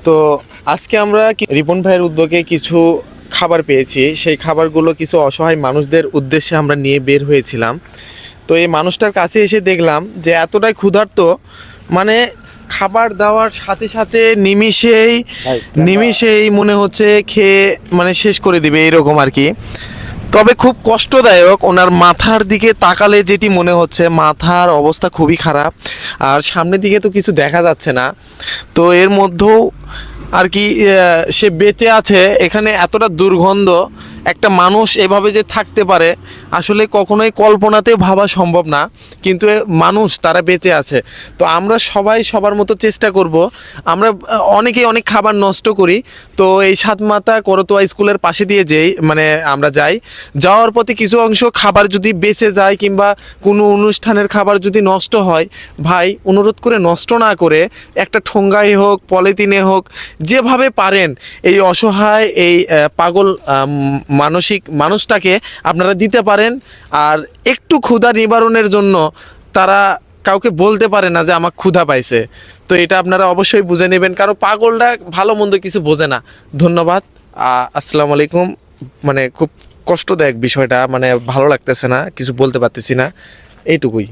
তো আজকে আমরা রিপন ভাইয়ের উদ্যোগে কিছু খাবার পেয়েছি, সেই খাবারগুলো কিছু অসহায় মানুষদের উদ্দেশ্যে আমরা নিয়ে বের হয়েছিলাম। তো এই মানুষটার কাছে এসে দেখলাম যে এতটাই ক্ষুধার্ত, মানে খাবার দেওয়ার সাথে সাথে নিমিষেই মনে হচ্ছে খেয়ে মানে শেষ করে দিবে এরকম আর কি। তবে খুব কষ্টদায়ক, ওনার মাথার দিকে তাকালে যেটি মনে হচ্ছে মাথার অবস্থা খুবই খারাপ, আর সামনের দিকে তো কিছু দেখা যাচ্ছে না। তো এর মধ্যেও আর কি সে বেঁচে আছে। এখানে এতটা দুর্গন্ধ, একটা মানুষ এভাবে যে থাকতে পারে আসলে কখনোই কল্পনাতেও ভাবা সম্ভব না, কিন্তু মানুষ তারা বেঁচে আছে। তো আমরা সবাই সবার মতো চেষ্টা করব। আমরা অনেকেই অনেক খাবার নষ্ট করি। তো এই সাতমাতা করতোয়া স্কুলের পাশে দিয়ে মানে আমরা যাওয়ার পথে কিছু অংশ খাবার যদি বেঁচে যায় কিংবা কোনো অনুষ্ঠানের খাবার যদি নষ্ট হয়, ভাই অনুরোধ করে নষ্ট না করে একটা ঠোঙ্গায় হোক পলিথিনে হোক যেভাবে পারেন এই অসহায় এই পাগল মানসিক মানুষটাকে আপনারা দিতে পারেন। আর একটু ক্ষুধা নিবারণের জন্য তারা কাউকে বলতে পারে না যে আমার ক্ষুধা পাইছে। তো এটা আপনারা অবশ্যই বুঝে নেবেন, কারণ পাগলটা ভালো মন্দ কিছু বোঝে না। ধন্যবাদ। আসসালামু আলাইকুম। মানে খুব কষ্টদায়ক বিষয়টা, মানে ভালো লাগতেছে না, কিছু বলতে পারতেছি না, এইটুকুই।